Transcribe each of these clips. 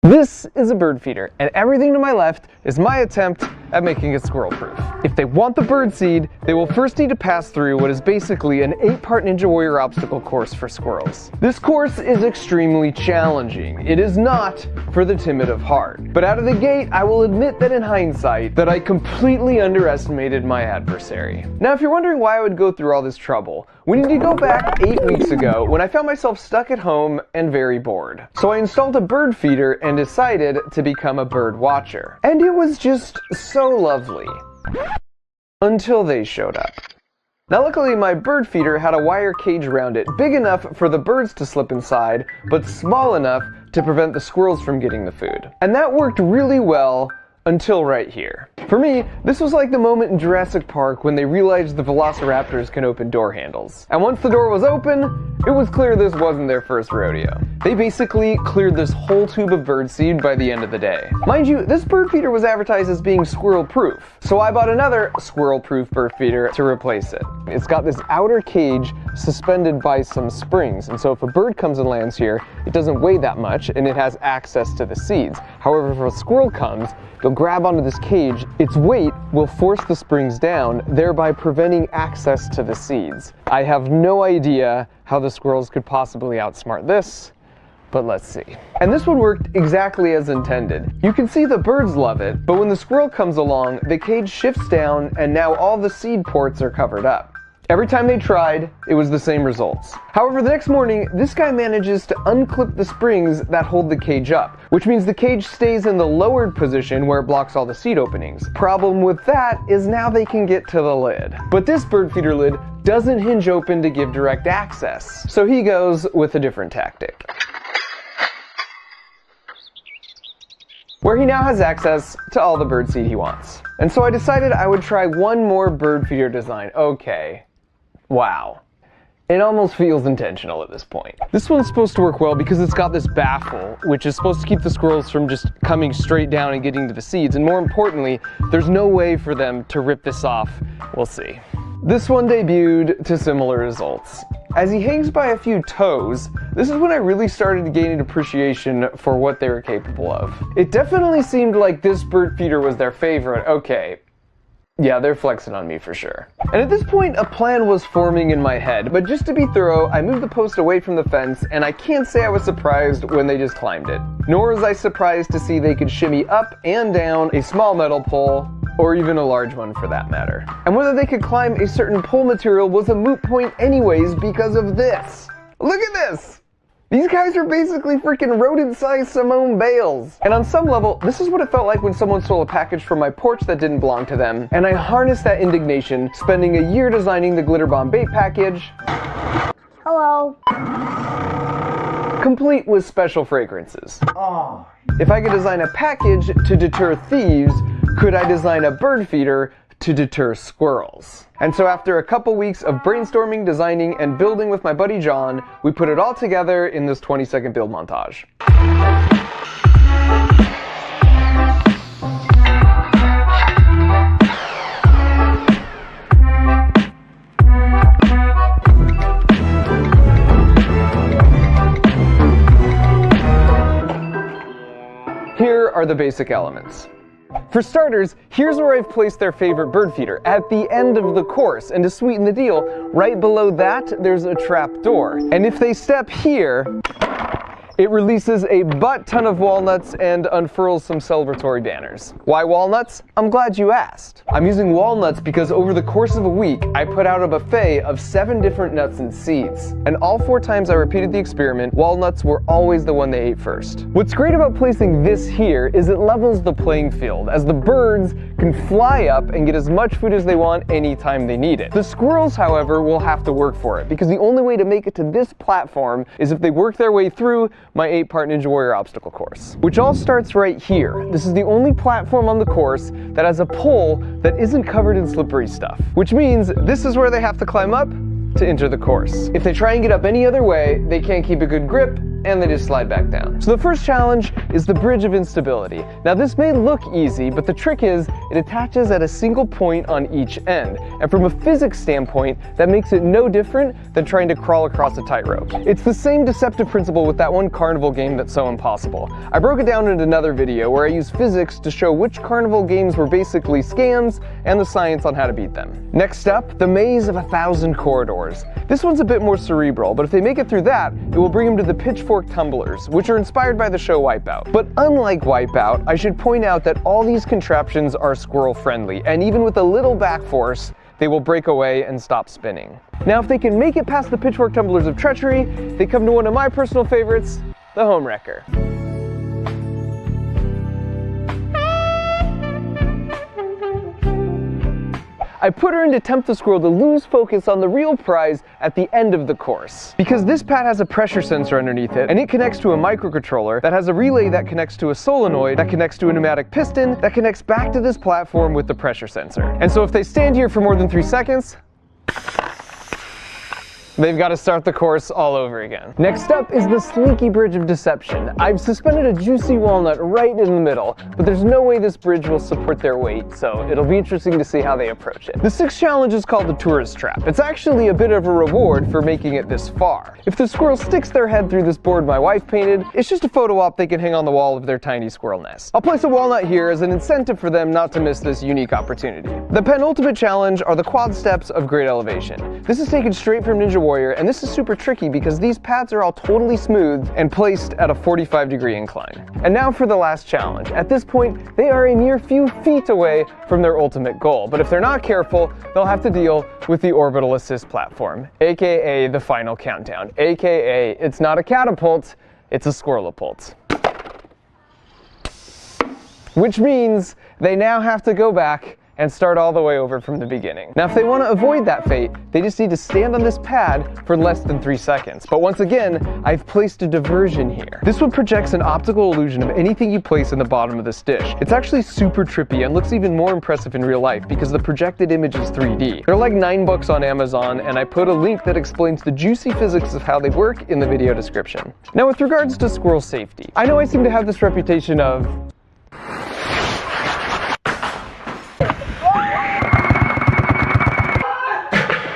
This is a bird feeder, and everything to my left is my attempt at making it squirrel-proof. If they want the bird seed, they will first need to pass through what is basically an 8-part Ninja Warrior obstacle course for squirrels. This course is extremely challenging. It is not for the timid of heart. But out of the gate, I will admit that in hindsight, that I completely underestimated my adversary. Now, if you're wondering why I would go through all this trouble, we need to go back 8 weeks ago when I found myself stuck at home and very bored. So I installed a bird feeder and decided to become a bird watcher. And it was just so lovely. Until they showed up. Now luckily my bird feeder had a wire cage around it, big enough for the birds to slip inside, but small enough to prevent the squirrels from getting the food. And that worked really well until right here. For me, this was like the moment in Jurassic Park when they realized the velociraptors can open door handles. And once the door was open, it was clear this wasn't their first rodeo. They basically cleared this whole tube of birdseed by the end of the day. Mind you, this bird feeder was advertised as being squirrel-proof, so I bought another squirrel-proof bird feeder to replace it. It's got this outer cage suspended by some springs, and so if a bird comes and lands here, it doesn't weigh that much and it has access to the seeds. However, if a squirrel comes, they'll grab onto this cage, its weight will force the springs down, thereby preventing access to the seeds. I have no idea how the squirrels could possibly outsmart this, but let's see. And this one worked exactly as intended. You can see the birds love it, but when the squirrel comes along, the cage shifts down and now all the seed ports are covered up. Every time they tried, it was the same results. However, the next morning, this guy manages to unclip the springs that hold the cage up, which means the cage stays in the lowered position where it blocks all the seed openings. Problem with that is now they can get to the lid. But this bird feeder lid doesn't hinge open to give direct access, so he goes with a different tactic, where he now has access to all the birdseed he wants. And so I decided I would try one more bird feeder design. Okay. Wow. It almost feels intentional at this point. This one's supposed to work well because it's got this baffle, which is supposed to keep the squirrels from just coming straight down and getting to the seeds. And more importantly, there's no way for them to rip this off. We'll see. This one debuted to similar results. As he hangs by a few toes, this is when I really started gaining appreciation for what they were capable of. It definitely seemed like this bird feeder was their favorite. Okay. Yeah, they're flexing on me for sure. And at this point, a plan was forming in my head, but just to be thorough, I moved the post away from the fence, and I can't say I was surprised when they just climbed it. Nor was I surprised to see they could shimmy up and down a small metal pole, or even a large one for that matter. And whether they could climb a certain pole material was a moot point anyways because of this. Look at this! These guys are basically freaking rodent-sized Simone Bales. And on some level, this is what it felt like when someone stole a package from my porch that didn't belong to them, and I harnessed that indignation, spending a year designing the glitter bomb bait package. Hello. Complete with special fragrances. Oh. If I could design a package to deter thieves, could I design a bird feeder to deter squirrels? And so after a couple weeks of brainstorming, designing, and building with my buddy John, we put it all together in this 20-second build montage. Here are the basic elements. For starters, here's where I've placed their favorite bird feeder, at the end of the course. And to sweeten the deal, right below that, there's a trap door. And if they step here, it releases a butt ton of walnuts and unfurls some celebratory banners. Why walnuts? I'm glad you asked. I'm using walnuts because over the course of a week, I put out a buffet of 7 different nuts and seeds. And all 4 times I repeated the experiment, walnuts were always the one they ate first. What's great about placing this here is it levels the playing field, as the birds can fly up and get as much food as they want anytime they need it. The squirrels, however, will have to work for it, because the only way to make it to this platform is if they work their way through my 8-part Ninja Warrior obstacle course, which all starts right here. This is the only platform on the course that has a pole that isn't covered in slippery stuff, which means this is where they have to climb up to enter the course. If they try and get up any other way, they can't keep a good grip and they just slide back down. So the first challenge is the bridge of instability. Now this may look easy, but the trick is it attaches at a single point on each end. And from a physics standpoint, that makes it no different than trying to crawl across a tightrope. It's the same deceptive principle with that one carnival game that's so impossible. I broke it down in another video where I used physics to show which carnival games were basically scams and the science on how to beat them. Next up, the maze of 1,000 corridors. This one's a bit more cerebral, but if they make it through that, it will bring them to the pitchfork tumblers, which are inspired by the show Wipeout. But unlike Wipeout, I should point out that all these contraptions are squirrel friendly, and even with a little back force, they will break away and stop spinning. Now if they can make it past the pitchfork tumblers of treachery, they come to one of my personal favorites, the home wrecker. I put her in to tempt the squirrel to lose focus on the real prize at the end of the course. Because this pad has a pressure sensor underneath it, and it connects to a microcontroller that has a relay that connects to a solenoid that connects to a pneumatic piston that connects back to this platform with the pressure sensor. And so if they stand here for more than 3 seconds, they've got to start the course all over again. Next up is the sneaky bridge of deception. I've suspended a juicy walnut right in the middle, but there's no way this bridge will support their weight, so it'll be interesting to see how they approach it. The sixth challenge is called the tourist trap. It's actually a bit of a reward for making it this far. If the squirrel sticks their head through this board my wife painted, it's just a photo op they can hang on the wall of their tiny squirrel nest. I'll place a walnut here as an incentive for them not to miss this unique opportunity. The penultimate challenge are the quad steps of great elevation. This is taken straight from Ninja Warrior, and this is super tricky because these pads are all totally smooth and placed at a 45-degree incline. And now for the last challenge. At this point, they are a mere few feet away from their ultimate goal, but if they're not careful, they'll have to deal with the orbital assist platform, aka the final countdown, aka it's not a catapult, it's a squirrelapult. Which means they now have to go back and start all the way over from the beginning. Now if they want to avoid that fate, they just need to stand on this pad for less than 3 seconds. But once again, I've placed a diversion here. This one projects an optical illusion of anything you place in the bottom of this dish. It's actually super trippy and looks even more impressive in real life because the projected image is 3D. They're like $9 on Amazon, and I put a link that explains the juicy physics of how they work in the video description. Now with regards to squirrel safety, I know I seem to have this reputation of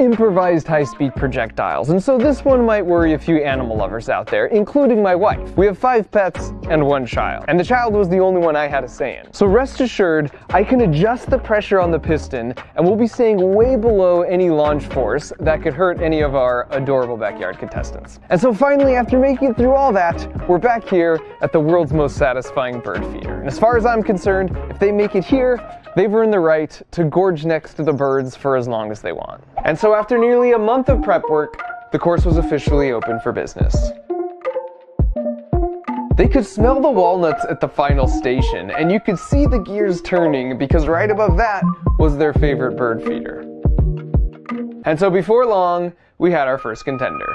improvised high-speed projectiles, and so this one might worry a few animal lovers out there, including my wife. We have 5 pets and 1 child, and the child was the only one I had a say in. So rest assured, I can adjust the pressure on the piston, and we'll be staying way below any launch force that could hurt any of our adorable backyard contestants. And so finally, after making it through all that, we're back here at the world's most satisfying bird feeder. And as far as I'm concerned, if they make it here, they've earned the right to gorge next to the birds for as long as they want. And so after nearly a month of prep work, the course was officially open for business. They could smell the walnuts at the final station, and you could see the gears turning because right above that was their favorite bird feeder. And so before long, we had our first contender.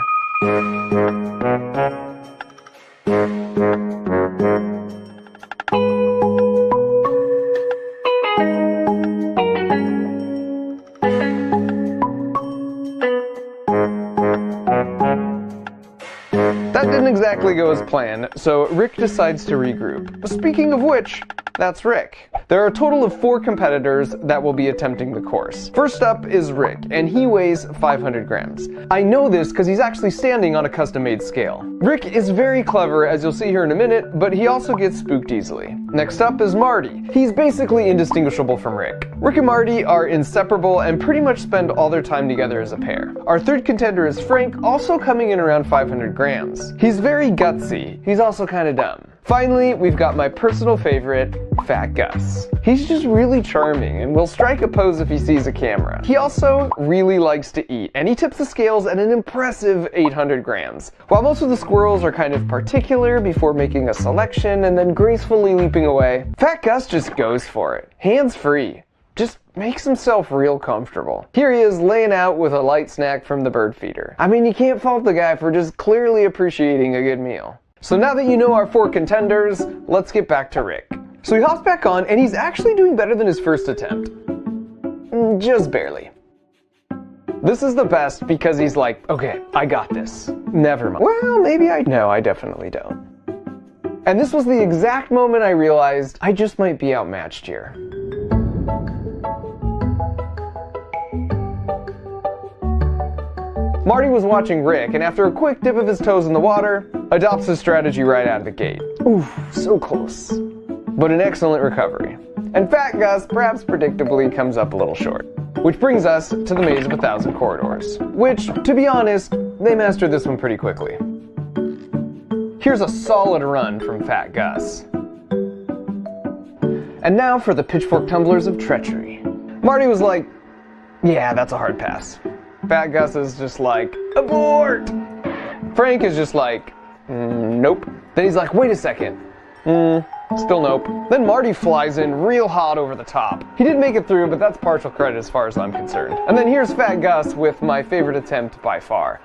That didn't exactly go as planned, so Rick decides to regroup. Speaking of which, that's Rick. There are a total of 4 competitors that will be attempting the course. First up is Rick, and he weighs 500 grams. I know this because he's actually standing on a custom-made scale. Rick is very clever, as you'll see here in a minute, but he also gets spooked easily. Next up is Marty. He's basically indistinguishable from Rick. Rick and Marty are inseparable and pretty much spend all their time together as a pair. Our third contender is Frank, also coming in around 500 grams. He's very gutsy. He's also kind of dumb. Finally, we've got my personal favorite, Fat Gus. He's just really charming and will strike a pose if he sees a camera. He also really likes to eat, and he tips the scales at an impressive 800 grams. While most of the squirrels are kind of particular before making a selection and then gracefully leaping away, Fat Gus just goes for it, hands free. Just makes himself real comfortable. Here he is laying out with a light snack from the bird feeder. I mean, you can't fault the guy for just clearly appreciating a good meal. So now that you know our 4 contenders, let's get back to Rick. So he hops back on, and he's actually doing better than his first attempt. Just barely. This is the best because he's like, okay, I got this. Never mind. Well, maybe no, I definitely don't. And this was the exact moment I realized I just might be outmatched here. Marty was watching Rick, and after a quick dip of his toes in the water, adopts his strategy right out of the gate. Oof, so close. But an excellent recovery. And Fat Gus, perhaps predictably, comes up a little short. Which brings us to the Maze of 1,000 Corridors, which, to be honest, they mastered this one pretty quickly. Here's a solid run from Fat Gus. And now for the pitchfork tumblers of treachery. Marty was like, yeah, that's a hard pass. Fat Gus is just like, abort! Frank is just like, nope. Then he's like, wait a second. Still nope. Then Marty flies in real hot over the top. He didn't make it through, but that's partial credit as far as I'm concerned. And then here's Fat Gus with my favorite attempt by far.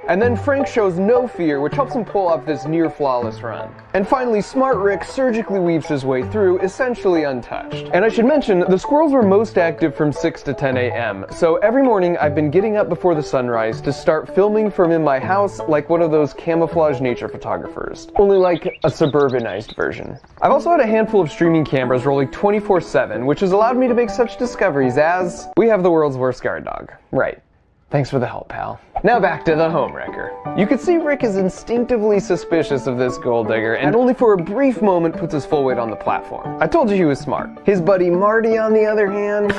And then Frank shows no fear, which helps him pull off this near-flawless run. And finally, Smart Rick surgically weaves his way through, essentially untouched. And I should mention, the squirrels were most active from 6 to 10 a.m., so every morning I've been getting up before the sunrise to start filming from in my house like one of those camouflage nature photographers. Only like a suburbanized version. I've also had a handful of streaming cameras rolling 24/7, which has allowed me to make such discoveries as, we have the world's worst guard dog. Right. Thanks for the help, pal. Now back to the home wrecker. You can see Rick is instinctively suspicious of this gold digger, and only for a brief moment puts his full weight on the platform. I told you he was smart. His buddy Marty, on the other hand...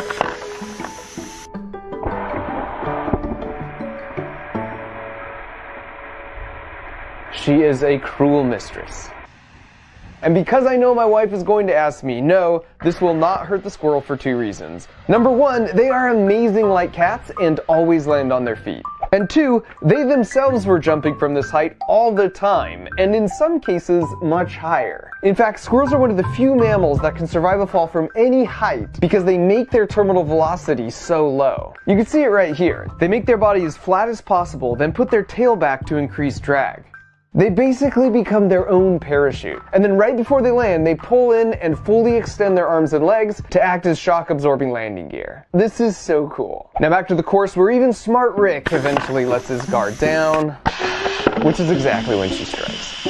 she is a cruel mistress. And because I know my wife is going to ask me, no, this will not hurt the squirrel for 2 reasons. Number 1, they are amazing like cats and always land on their feet. And 2, they themselves were jumping from this height all the time, and in some cases, much higher. In fact, squirrels are one of the few mammals that can survive a fall from any height because they make their terminal velocity so low. You can see it right here. They make their body as flat as possible, then put their tail back to increase drag. They basically become their own parachute. And then right before they land, they pull in and fully extend their arms and legs to act as shock-absorbing landing gear. This is so cool. Now back to the course where even Smart Rick eventually lets his guard down, which is exactly when she strikes.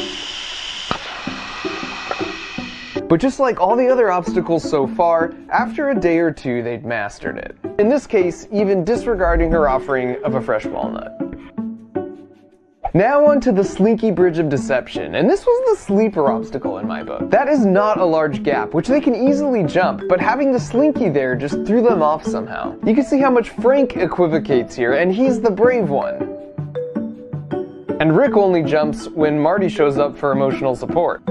But just like all the other obstacles so far, after a day or 2 they'd mastered it. In this case, even disregarding her offering of a fresh walnut. Now on to the Slinky Bridge of Deception, and this was the sleeper obstacle in my book. That is not a large gap, which they can easily jump, but having the Slinky there just threw them off somehow. You can see how much Frank equivocates here, and he's the brave one. And Rick only jumps when Marty shows up for emotional support.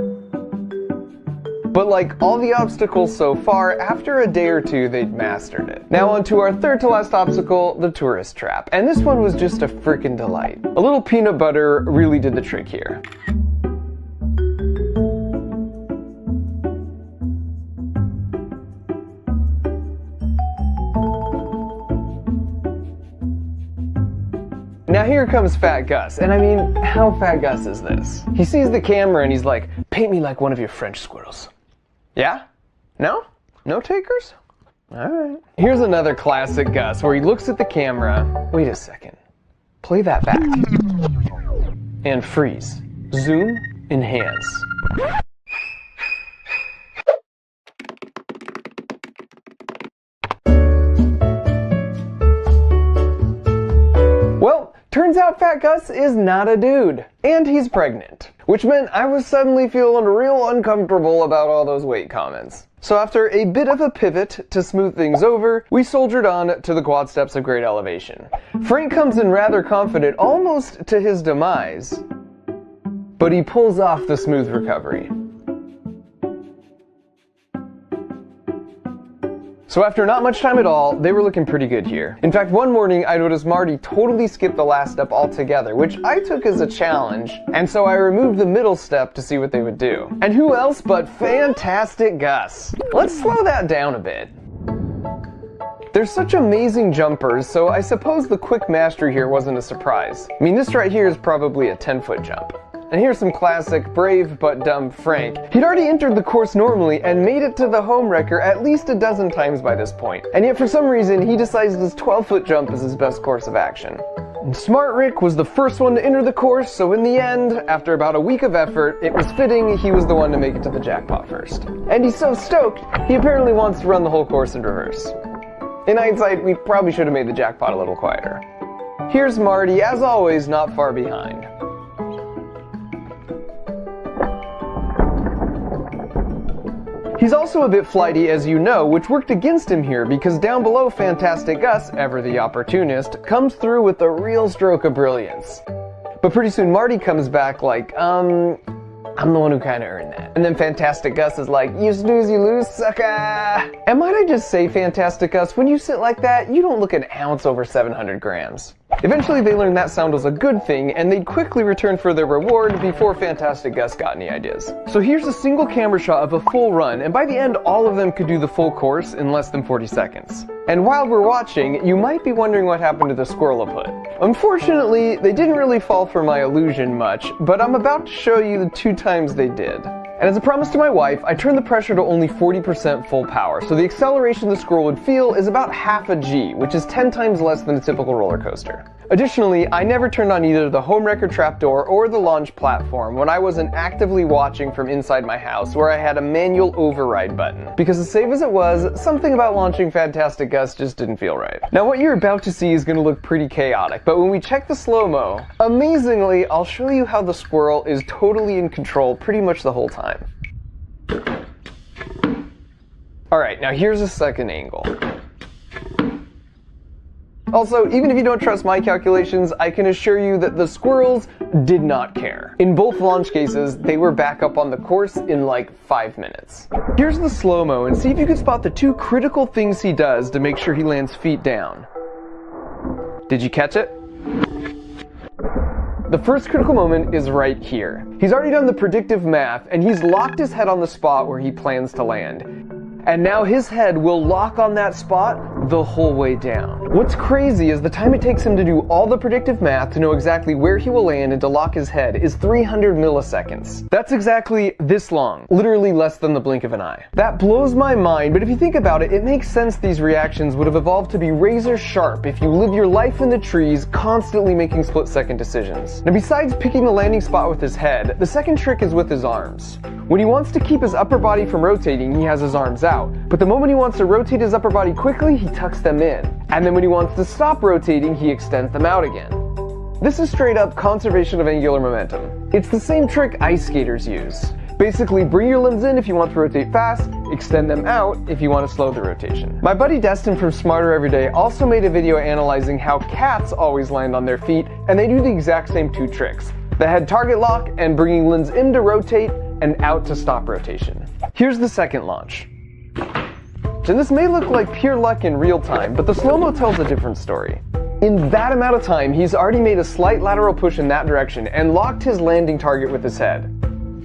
But like all the obstacles so far, after a day or 2 they'd mastered it. Now on to our third to last obstacle, the tourist trap. And this one was just a frickin' delight. A little peanut butter really did the trick here. Now here comes Fat Gus, and I mean, how Fat Gus is this? He sees the camera and he's like, paint me like one of your French squirrels. Yeah? No? No takers? Alright. Here's another classic Gus where he looks at the camera. Wait a second. Play that back. And freeze. Zoom. Enhance. Well, turns out Fat Gus is not a dude. And he's pregnant. Which meant I was suddenly feeling real uncomfortable about all those weight comments. So after a bit of a pivot to smooth things over, we soldiered on to the quad steps of great elevation. Frank comes in rather confident, almost to his demise. But he pulls off the smooth recovery. So after not much time at all, they were looking pretty good here. In fact, one morning I noticed Marty totally skipped the last step altogether, which I took as a challenge, and so I removed the middle step to see what they would do. And who else but Fantastic Gus? Let's slow that down a bit. They're such amazing jumpers, so I suppose the quick mastery here wasn't a surprise. I mean, this right here is probably a 10-foot jump. And here's some classic brave but dumb Frank. He'd already entered the course normally and made it to the home wrecker at least a dozen times by this point. And yet for some reason he decides this 12-foot jump is his best course of action. And Smart Rick was the first one to enter the course, so in the end, after about a week of effort, it was fitting he was the one to make it to the jackpot first. And he's so stoked, he apparently wants to run the whole course in reverse. In hindsight, we probably should have made the jackpot a little quieter. Here's Marty, as always, not far behind. He's also a bit flighty, as you know, which worked against him here because down below Fantastic Gus, ever the opportunist, comes through with a real stroke of brilliance. But pretty soon Marty comes back like, I'm the one who kinda earned that. And then Fantastic Gus is like, you snooze, you lose, sucker! And might I just say, Fantastic Gus, when you sit like that, you don't look an ounce over 700 grams. Eventually they learned that sound was a good thing, and they'd quickly return for their reward before Fantastic Gus got any ideas. So here's a single camera shot of a full run, and by the end all of them could do the full course in less than 40 seconds. And while we're watching, you might be wondering what happened to the squirrelaput. Unfortunately, they didn't really fall for my illusion much, but I'm about to show you the 2 times they did. And as a promise to my wife, I turned the pressure to only 40% full power, so the acceleration the squirrel would feel is about half a G, which is 10 times less than a typical roller coaster. Additionally, I never turned on either the home wrecker trapdoor or the launch platform when I wasn't actively watching from inside my house where I had a manual override button. Because as safe as it was, something about launching Fantastic Gus just didn't feel right. Now what you're about to see is going to look pretty chaotic, but when we check the slow-mo, amazingly, I'll show you how the squirrel is totally in control pretty much the whole time. Alright, now here's a second angle. Also, even if you don't trust my calculations, I can assure you that the squirrels did not care. In both launch cases, they were back up on the course in like 5 minutes. Here's the slow-mo, and see if you can spot the 2 critical things he does to make sure he lands feet down. Did you catch it? The first critical moment is right here. He's already done the predictive math, and he's locked his head on the spot where he plans to land. And now his head will lock on that spot the whole way down. What's crazy is the time it takes him to do all the predictive math to know exactly where he will land and to lock his head is 300 milliseconds. That's exactly this long, literally less than the blink of an eye. That blows my mind, but if you think about it, it makes sense these reactions would have evolved to be razor sharp if you live your life in the trees, constantly making split-second decisions. Now besides picking the landing spot with his head, the second trick is with his arms. When he wants to keep his upper body from rotating, he has his arms out. But the moment he wants to rotate his upper body quickly, he tucks them in. And then when he wants to stop rotating, he extends them out again. This is straight up conservation of angular momentum. It's the same trick ice skaters use. Basically, bring your limbs in if you want to rotate fast, extend them out if you want to slow the rotation. My buddy Destin from Smarter Everyday also made a video analyzing how cats always land on their feet, and they do the exact same 2 tricks. The head target lock and bringing limbs in to rotate and out to stop rotation. Here's the second launch. And this may look like pure luck in real time, but the slow-mo tells a different story. In that amount of time, he's already made a slight lateral push in that direction and locked his landing target with his head.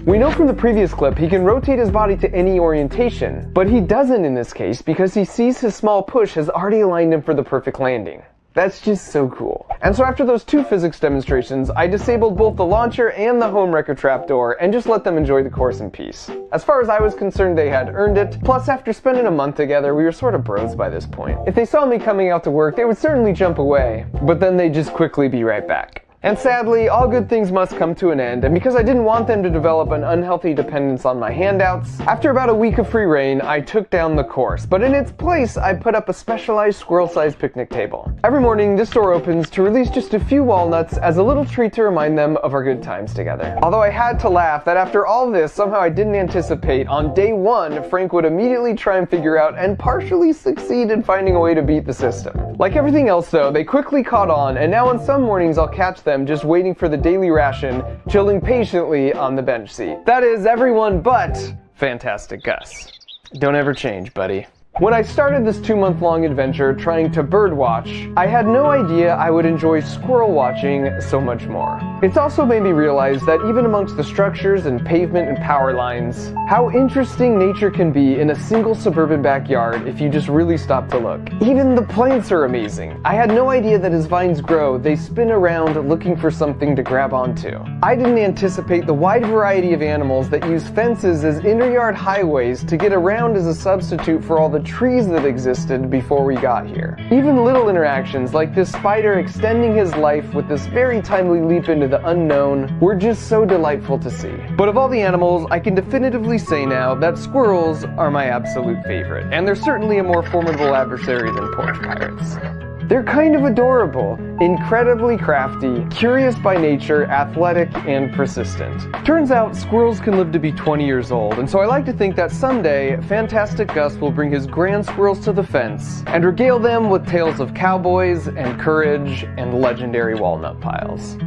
We know from the previous clip he can rotate his body to any orientation, but he doesn't in this case because he sees his small push has already aligned him for the perfect landing. That's just so cool. And so after those 2 physics demonstrations, I disabled both the launcher and the home wrecker trapdoor and just let them enjoy the course in peace. As far as I was concerned, they had earned it. Plus, after spending a month together, we were sort of bros by this point. If they saw me coming out to work, they would certainly jump away, but then they'd just quickly be right back. And sadly, all good things must come to an end, and because I didn't want them to develop an unhealthy dependence on my handouts, after about a week of free reign, I took down the course, but in its place, I put up a specialized squirrel-sized picnic table. Every morning, this door opens to release just a few walnuts as a little treat to remind them of our good times together. Although I had to laugh that after all this, somehow I didn't anticipate on day 1, Frank would immediately try and figure out and partially succeed in finding a way to beat the system. Like everything else though, they quickly caught on, and now on some mornings I'll catch them just waiting for the daily ration, chilling patiently on the bench seat. That is everyone but Fantastic Gus. Don't ever change, buddy. When I started this 2-month-long adventure trying to bird watch, I had no idea I would enjoy squirrel watching so much more. It's also made me realize that even amongst the structures and pavement and power lines, how interesting nature can be in a single suburban backyard if you just really stop to look. Even the plants are amazing. I had no idea that as vines grow, they spin around looking for something to grab onto. I didn't anticipate the wide variety of animals that use fences as inter-yard highways to get around as a substitute for all the trees that existed before we got here. Even little interactions like this spider extending his life with this very timely leap into the unknown were just so delightful to see. But of all the animals, I can definitively say now that squirrels are my absolute favorite, and they're certainly a more formidable adversary than porch pirates. They're kind of adorable, incredibly crafty, curious by nature, athletic, and persistent. Turns out squirrels can live to be 20 years old, and so I like to think that someday Fantastic Gus will bring his grand squirrels to the fence and regale them with tales of cowboys and courage and legendary walnut piles.